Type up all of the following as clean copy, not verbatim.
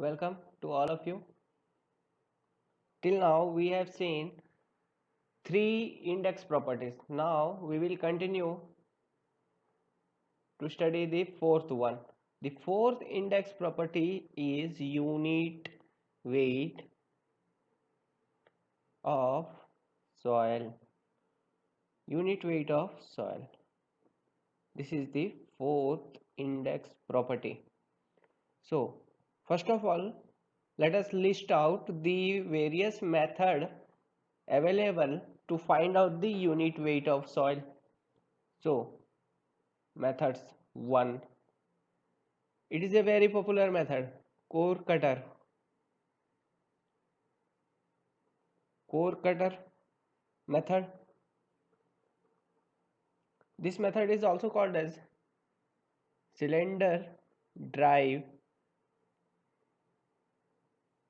Welcome to all of you. Till now we have seen three index properties. Now we will continue to study the fourth one. The fourth index property is unit weight of soil. Unit weight of soil. This is the fourth index property. So first of all, let us list out the various methods available to find out the unit weight of soil. So methods 1, it is a very popular method, core cutter. Core cutter method. This method is also called as cylinder drive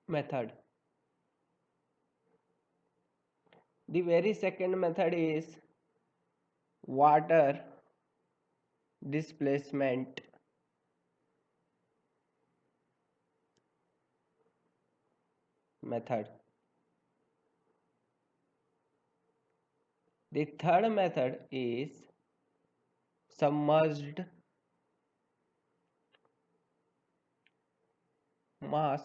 method. The very second method is water displacement method. The third method is submerged mass.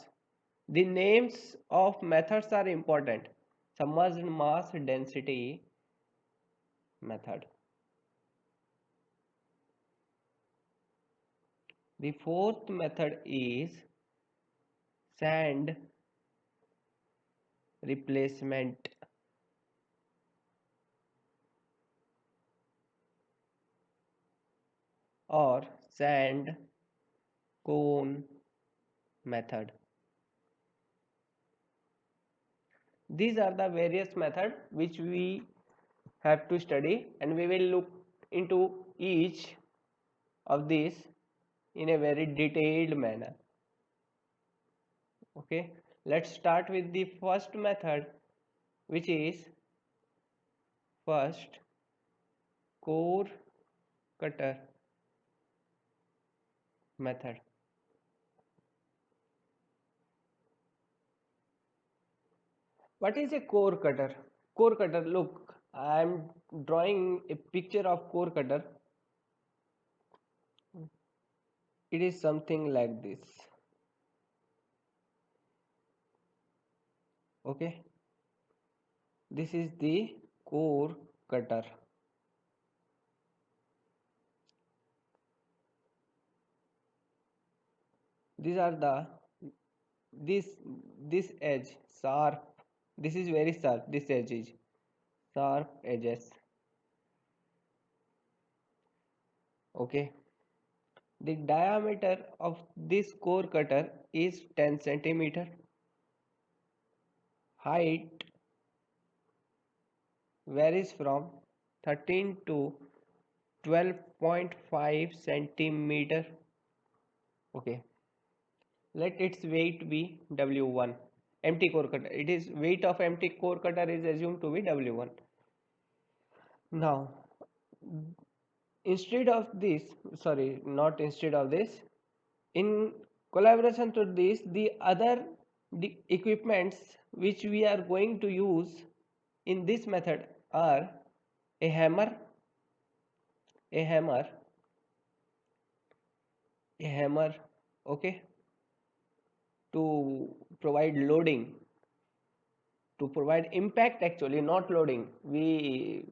The names of methods are important. Submerged mass density method. The fourth method is sand replacement or sand cone method. These are the various methods which we have to study, and we will look into each of these in a very detailed manner. Okay, let's start with the first method, which is first core cutter method. What is a core cutter? Core cutter, look, I am drawing a picture of core cutter. It is something like this. Okay, this is the core cutter. These are the this this edge sharp. This is very sharp. This edge is sharp edges. Okay, the diameter of this core cutter is 10 centimeter. Height varies from 13 to 12.5 centimeter. Okay, let its weight be W1. Empty core cutter. It is weight of empty core cutter is assumed to be W1. Now, instead of this, sorry, not instead of this, in collaboration to this, the other equipments which we are going to use in this method are a hammer, a hammer, a hammer, okay, to provide loading, to provide impact, actually not loading, we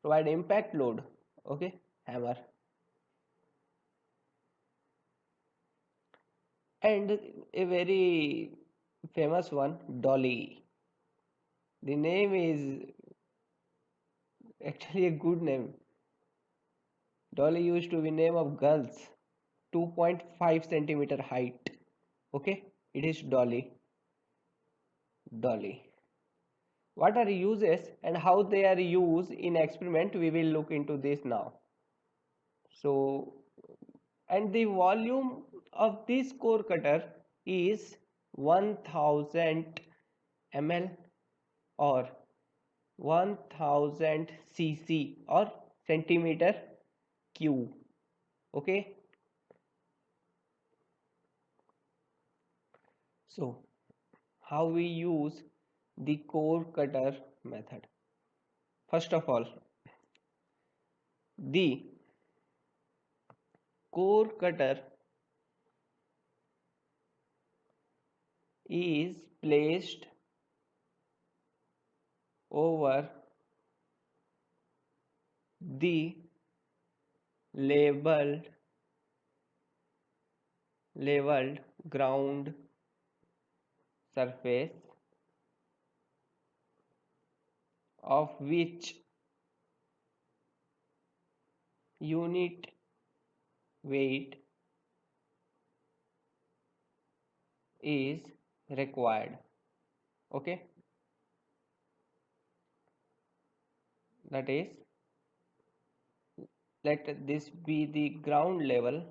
provide impact load. Okay, hammer, and a very famous one, dolly. The name is actually a good name. Dolly used to be name of girls. 2.5 centimeter height. Okay, it is dolly. Dolly. What are uses and how they are used in experiment, we will look into this now. So, and the volume of this core cutter is 1000 ml or 1000 cc or centimeter cube. Okay, So, how we use the core cutter method? First of all, the core cutter is placed over the labeled ground surface of which unit weight is required. Okay, that is, let this be the ground level.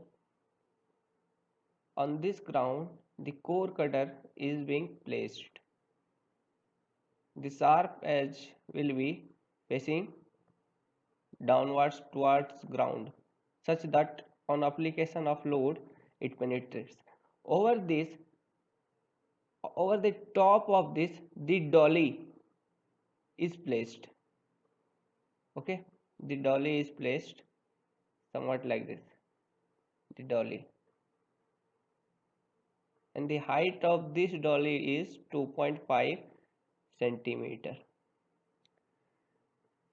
On this ground the core cutter is being placed. The sharp edge will be facing downwards towards ground, such that on application of load it penetrates. Over the top of this the dolly is placed. Okay, the dolly is placed somewhat like this, the dolly, and the height of this dolly is 2.5 centimeter.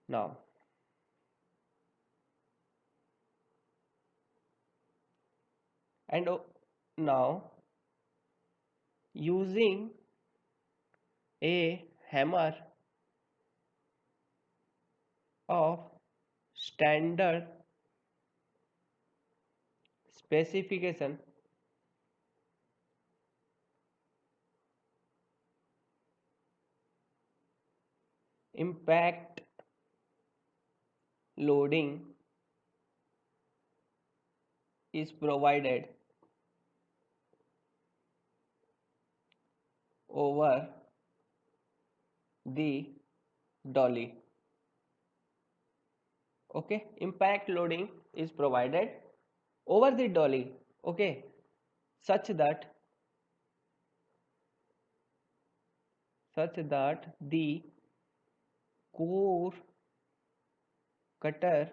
Now, and now using a hammer of standard specification, impact loading is provided over the dolly. Okay, impact loading is provided over the dolly. Okay, such that the core cutter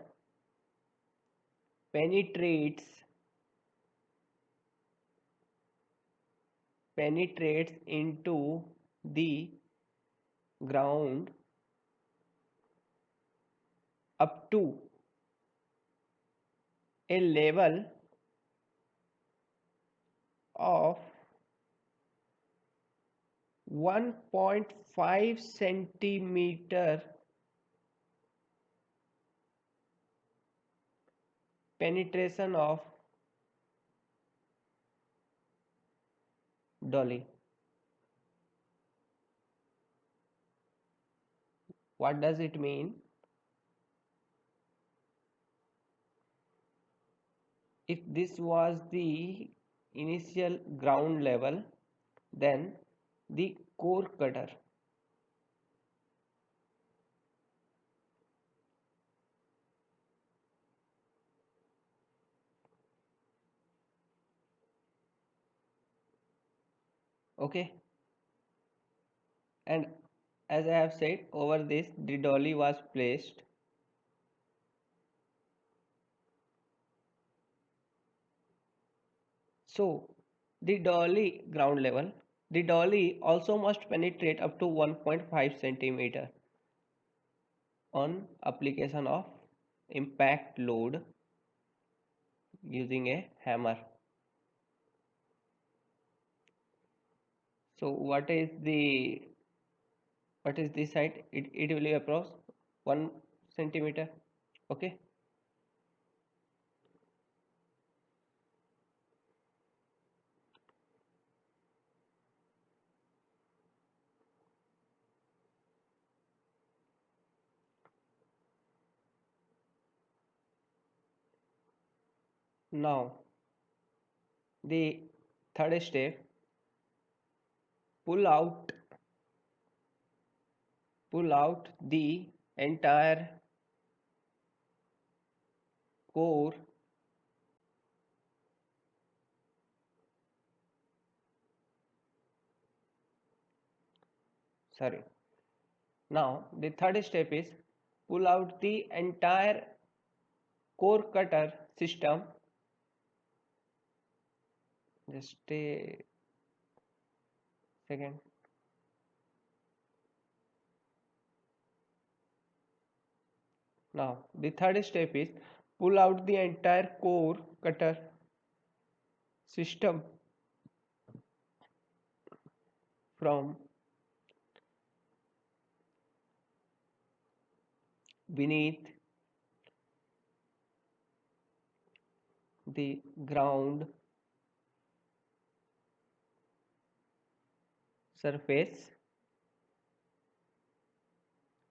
penetrates into the ground up to a level of 1.5 centimeter penetration of dolly. What does it mean? If this was the initial ground level, then the core cutter okay, and as I have said, over this the dolly was placed. So the dolly ground level, the dolly also must penetrate up to 1.5 centimeter on application of impact load using a hammer. So what is this height? It will be approx 1 centimeter. Okay, now the third step, pull out the entire core sorry. Now the third step is pull out the entire core cutter system. Just a second. Now the third step is pull out the entire core cutter system from beneath the ground surface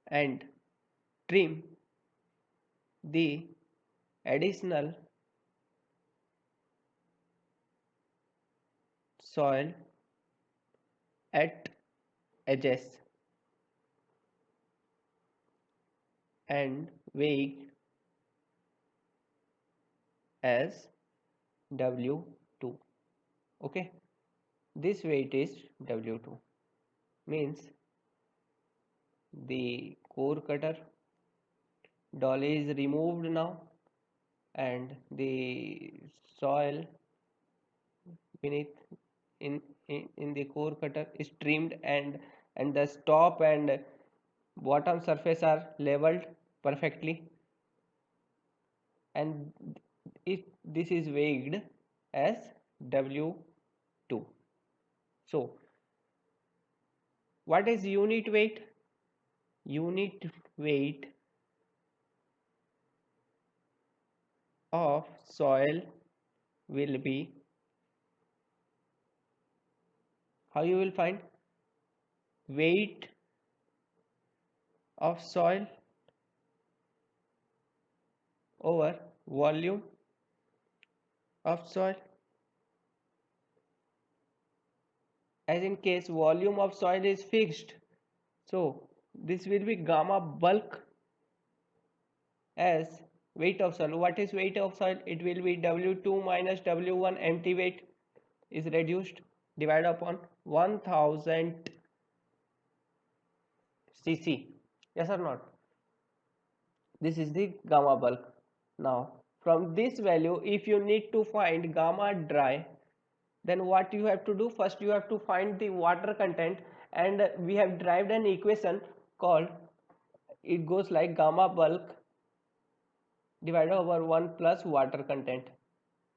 and trim the additional soil at edges and weight as W2. Okay, this weight is W2, means the core cutter dolly is removed now and the soil beneath in the core cutter is trimmed, and the top and bottom surface are leveled perfectly, and this is weighed as W2. So what is unit weight? Unit weight of soil will be, how you will find weight of soil over volume of soil. As in case volume of soil is fixed, so this will be gamma bulk as weight of soil. What is weight of soil? It will be W2 minus W1 empty weight is reduced, divided upon 1000 cc. Yes or not? This is the gamma bulk. Now from this value, if you need to find gamma dry, then what you have to do? First you have to find the water content, and we have derived an equation called, it goes like gamma bulk divided over 1 plus water content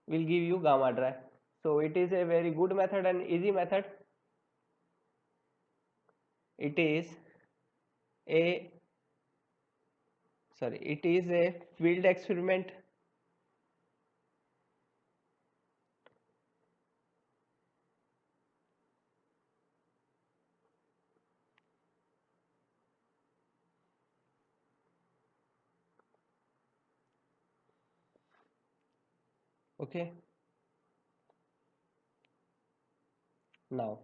will give you gamma dry. So it is a very good method and easy method. It is a field experiment. Okay, now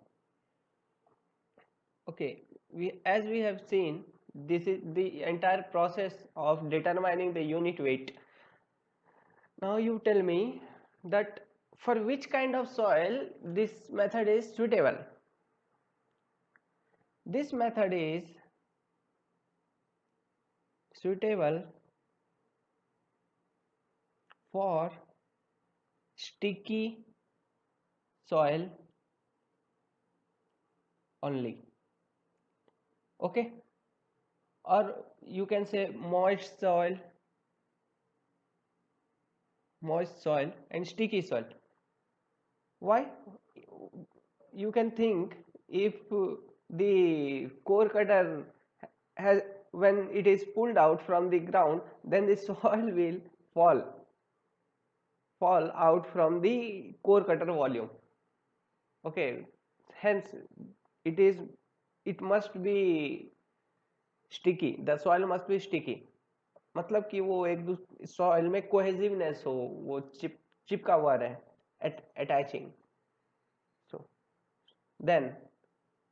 okay, we have seen, this is the entire process of determining the unit weight. Now you tell me that for which kind of soil this method is suitable. This method is suitable for sticky soil only. Okay, or you can say moist soil and sticky soil. Why? You can think, if the core cutter has, when it is pulled out from the ground, then the soil will fall out from the core cutter volume. Okay, hence it must be sticky, the soil must be sticky, मतलब कि वो एक दूसरे soil में cohesiveness हो, वो चिपका हुआ रहे, attaching. So then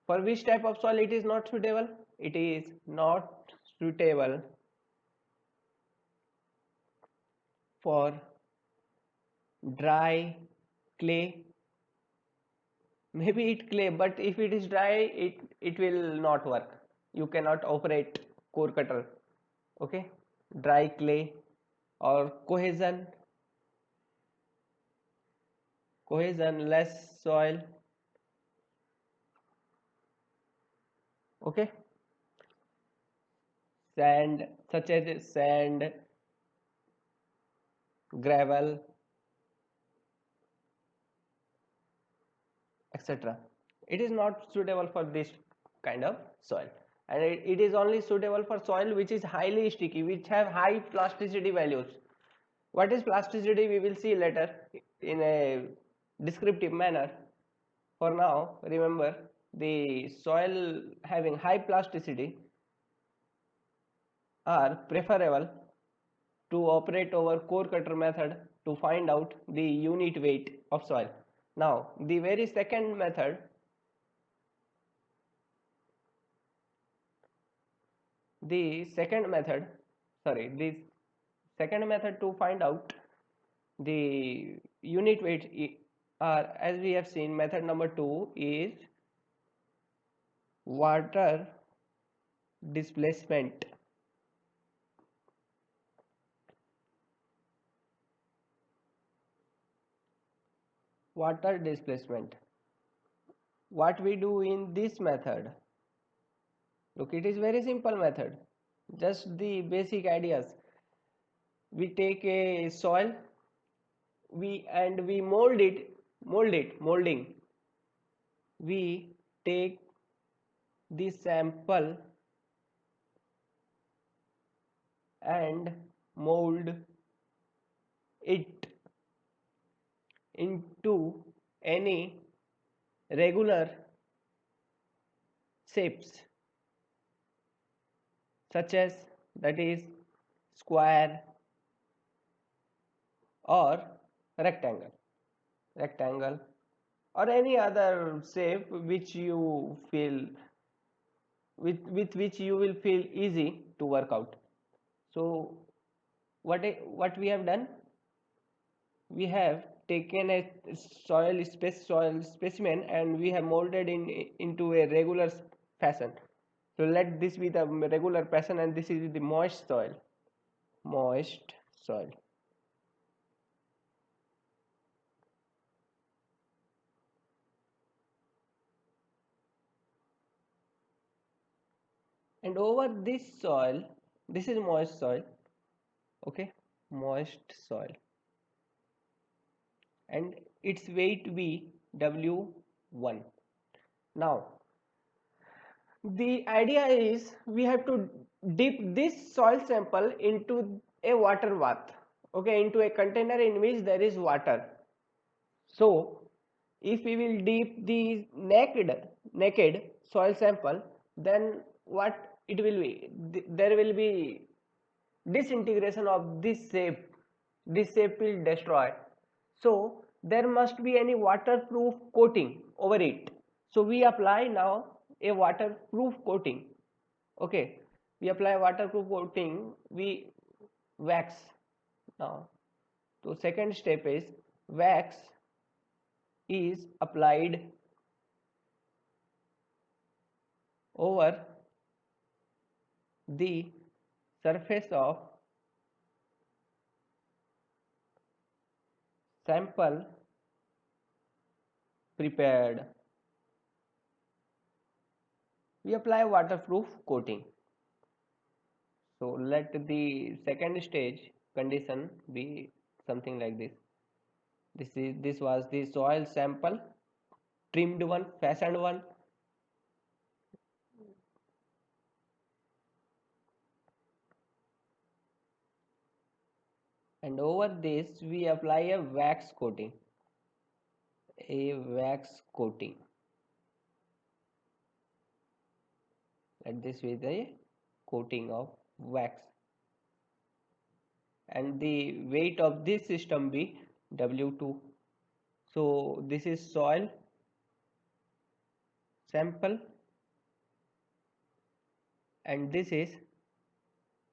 for which type of soil it is not suitable? It is not suitable for dry clay maybe it clay, but if it is dry, it will not work. You cannot operate core cutter. Okay, dry clay or cohesion less soil. Okay, sand, such as sand, gravel, etc. It is not suitable for this kind of soil, and it is only suitable for soil which is highly sticky, which have high plasticity values. What is plasticity we will see later in a descriptive manner. For now, remember, the soil having high plasticity are preferable to operate over core cutter method to find out the unit weight of soil. Now, the very second method, the second method, the second method to find out the unit weight are, as we have seen, method number 2 is water displacement. Water displacement. What we do in this method? Look, it is very simple method. Just the basic ideas. We take a soil, we molding. We take the sample and mold it into any regular shapes, such as, that is, square or rectangle or any other shape which you feel, with which you will feel easy to work out. So what we have done, we have taken a soil specimen and we have molded into a regular fashion. So let this be the regular fashion, and this is the moist soil. And over this soil, this is moist soil. Okay, moist soil, and its weight be W1. Now the idea is we have to dip this soil sample into a water bath. Okay, into a container in which there is water. So if we will dip the naked soil sample, then what it will be, there will be disintegration of this shape will destroy. So there must be any waterproof coating over it. So we apply now a waterproof coating. Okay, we apply waterproof coating, we wax. Now, so second step is wax is applied over the surface of sample prepared. We apply waterproof coating. So let the second stage condition be something like this. This was the soil sample, trimmed one, fashioned one. And over this we apply a wax coating. Let this be the coating of wax, and the weight of this system be W2. So this is soil sample and this is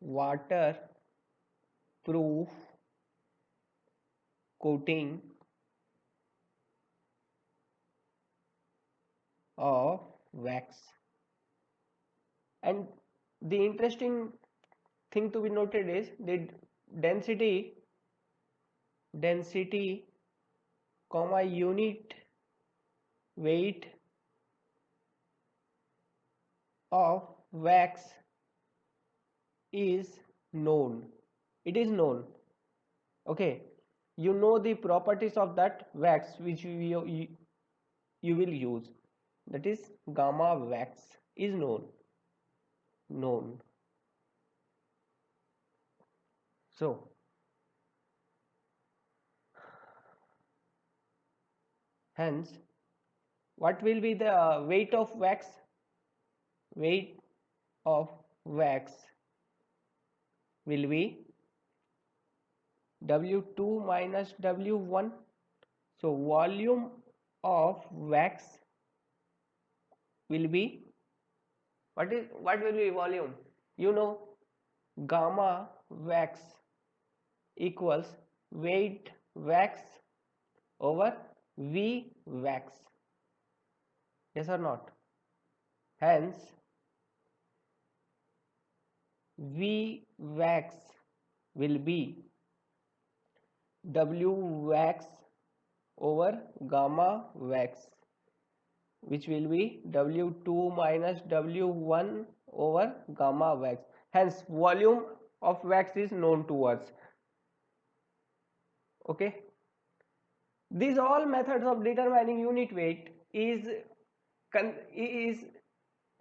water proof coating of wax. And the interesting thing to be noted is the density comma unit weight of wax is known. It is known. Okay, you know the properties of that wax which you will use, that is gamma wax is known. So hence what will be the weight of wax? Weight of wax will be W2 minus W1. So volume of wax will be, what will be volume? You know, gamma wax equals weight wax over V wax. Yes or not? Hence V wax will be W wax over gamma wax, which will be W2 minus W1 over gamma wax. Hence volume of wax is known to us. Okay, these all methods of determining unit weight is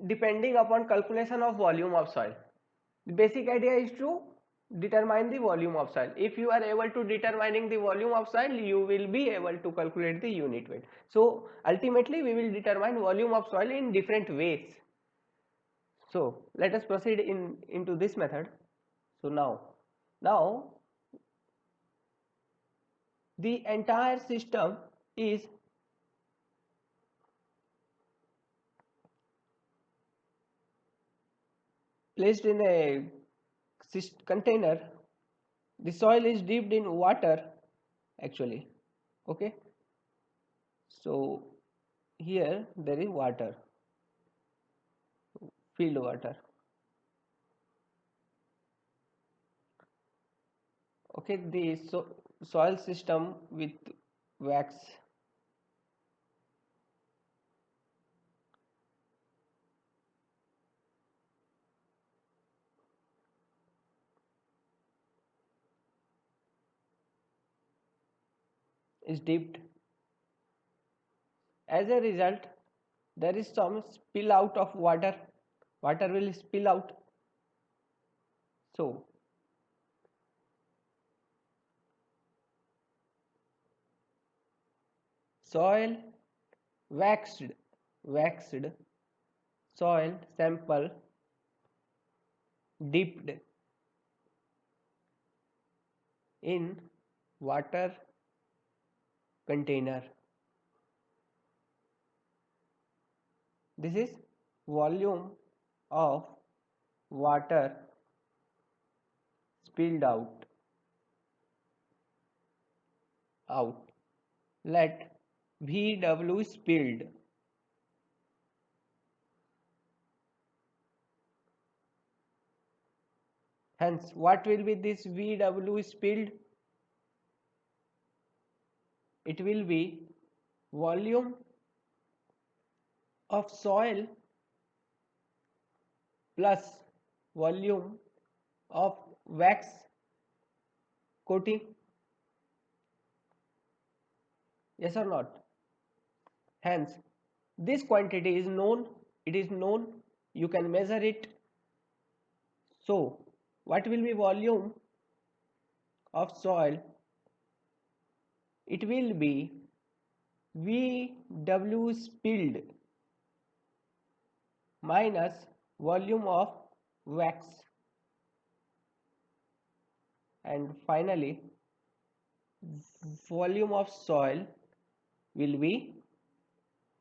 depending upon calculation of volume of soil. The basic idea is to determine the volume of soil. If you are able to determining the volume of soil, you will be able to calculate the unit weight. So ultimately we will determine volume of soil in different ways. So let us proceed into this method. So now the entire system is placed in a container. The soil is dipped in water actually. Okay, so here there is water, field water. Okay, the soil system with wax is dipped. As a result, there is some spill out of water. Water will spill out. So soil waxed soil sample dipped in water container. This is volume of water spilled out. Let VW spilled. Hence, what will be this VW spilled? It will be volume of soil plus volume of wax coating. Yes or not? Hence, this quantity is known. It is known. You can measure it. So, what will be volume of soil? It will be VW spilled minus volume of wax, and finally volume of soil will be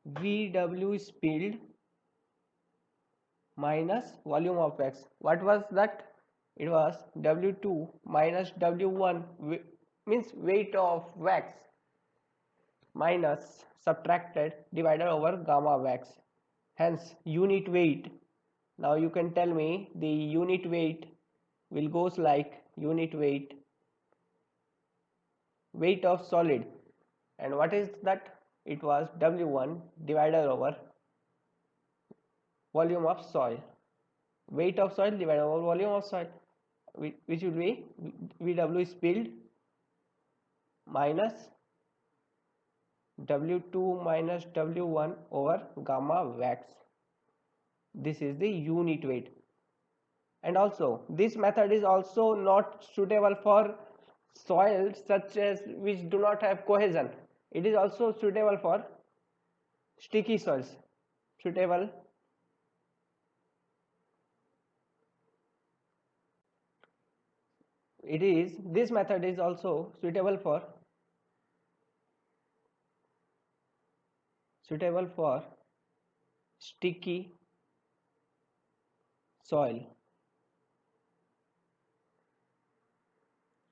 VW spilled minus volume of wax. What was that? It was W2 minus W1, means weight of wax, minus subtracted divided over gamma wax. hence unit weight. Now you can tell me the unit weight will goes like unit weight of solid, and what is that? It was W1 divided over volume of soil, weight of soil divided over volume of soil, which will be VW spilled minus W2 minus W1 over gamma wax. This is the unit weight. And also this method is also not suitable for soils such as which do not have cohesion. It is also suitable for sticky soils. Suitable it is this method is also suitable for sticky soil.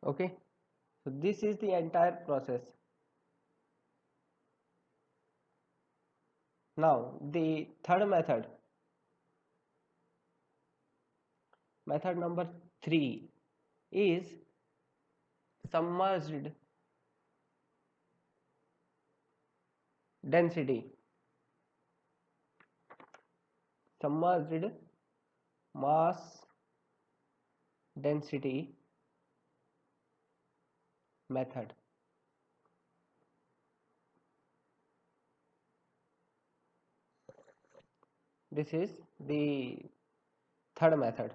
Okay, so this is the entire process. Now the third method number 3 is submerged density, submerged mass density method. This is the third method.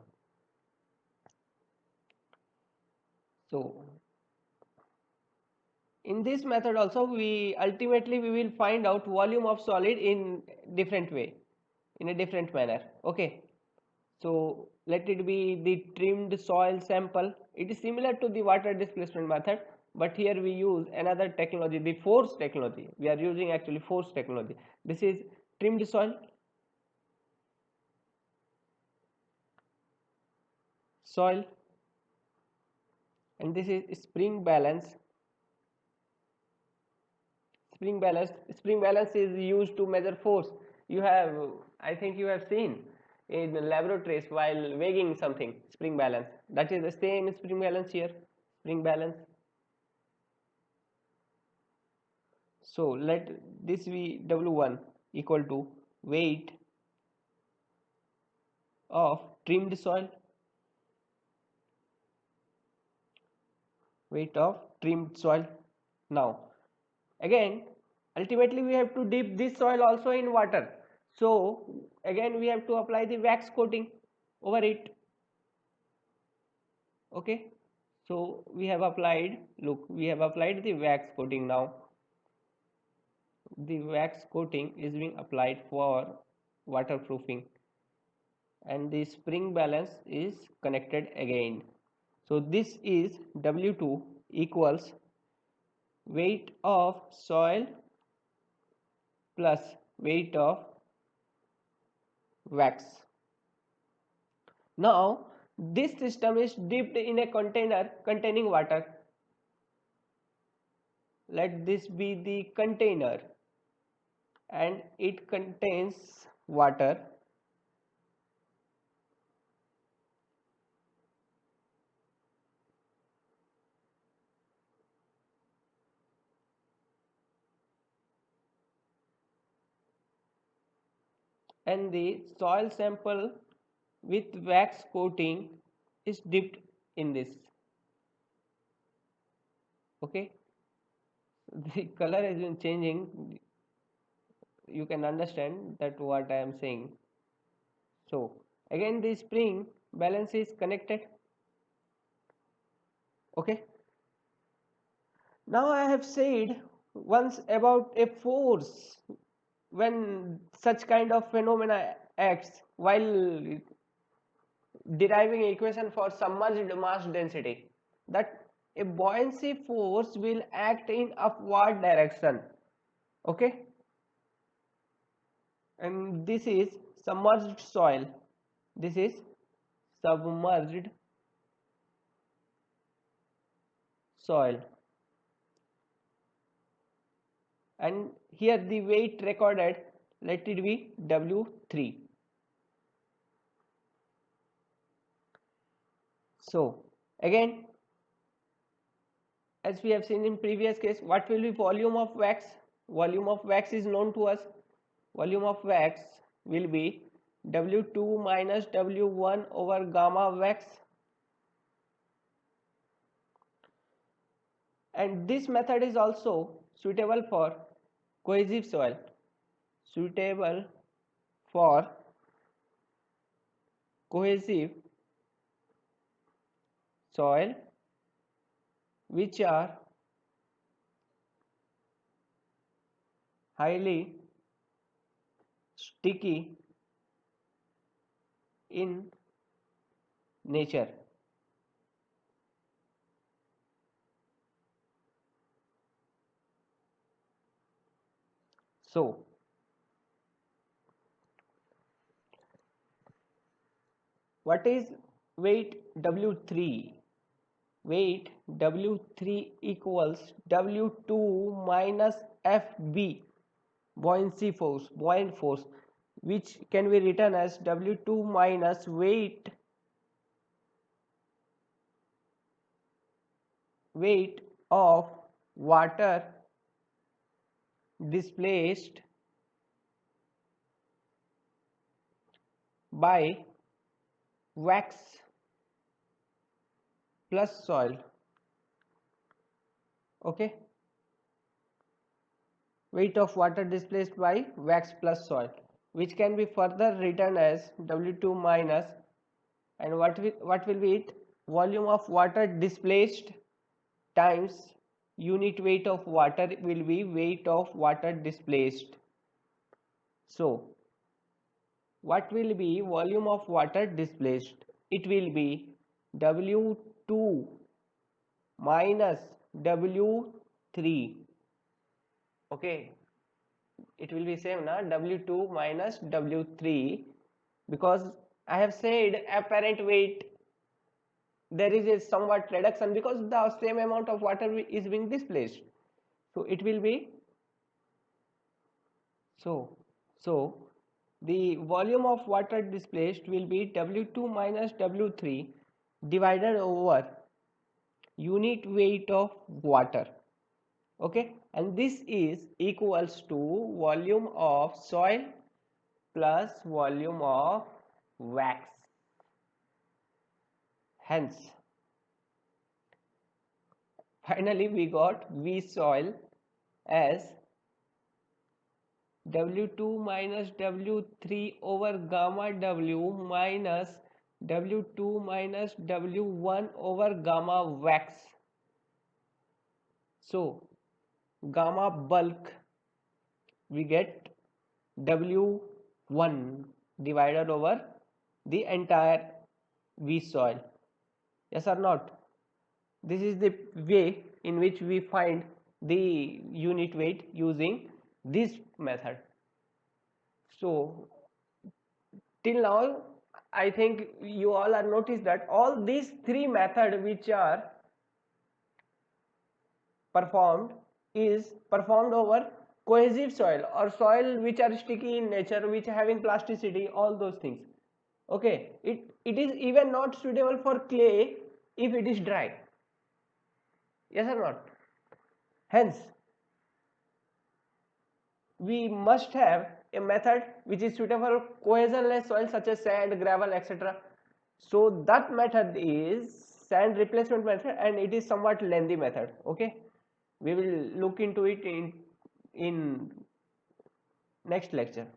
So in this method also we ultimately will find out volume of solid in different way, in a different manner. Okay, so let it be the trimmed soil sample. It is similar to the water displacement method, but here we use another technology, the force technology. We are using actually force technology. This is trimmed soil, and this is spring balance is used to measure force. You have, I think you have seen in laboratories while weighing something, spring balance. That is the same spring balance here, spring balance. So let this be W1 equal to weight of trimmed soil, weight of trimmed soil. Now again, ultimately we have to dip this soil also in water, so again we have to apply the wax coating over it. Okay, so we have applied, look, we have applied the wax coating. Now the wax coating is being applied for waterproofing, and the spring balance is connected again. So this is W2 equals weight of soil plus weight of wax. Now this system is dipped in a container containing water. Let this be the container, and it contains water. And the soil sample with wax coating is dipped in this. Okay, the color has been changing, you can understand that what I am saying. So again the spring balance is connected. Okay, now I have said once about a force when such kind of phenomena acts while deriving equation for submerged mass density, that a buoyancy force will act in upward direction. Okay, and this is submerged soil, this is submerged soil, and here the weight recorded let it be W3. So again, as we have seen in previous case, what will be volume of wax? Volume of wax is known to us. Volume of wax will be W2 minus W1 over gamma wax. And this method is also suitable for cohesive soil. Suitable for cohesive soil which are highly sticky in nature. So what is weight W3? Weight W3 equals W2 minus FB, buoyant force, which can be written as W2 minus weight of water displaced by wax plus soil. Okay, weight of water displaced by wax plus soil, which can be further written as W2 minus, and what will be it? Volume of water displaced times unit weight of water will be weight of water displaced. So what will be volume of water displaced? It will be W2 minus W3. Okay, it will be same na, W2 minus W3, because I have said apparent weight there is a somewhat reduction because the same amount of water is being displaced. So it will be so the volume of water displaced will be W2 minus W3 divided over unit weight of water. Okay, and this is equals to volume of soil plus volume of wax. Hence finally we got V soil as W2 minus W3 over gamma W minus W2 minus W1 over gamma wax. So gamma bulk we get W1 divided over the entire V soil. Yes or not? This is the way in which we find the unit weight using this method. So till now I think you all are noticed that all these three methods which are performed is performed over cohesive soil or soil which are sticky in nature, which having plasticity, all those things. Okay, it is even not suitable for clay if it is dry. Yes or not? Hence we must have a method which is suitable for cohesionless soil such as sand, gravel, etc. So that method is sand replacement method, and it is somewhat lengthy method. Okay, we will look into it in next lecture.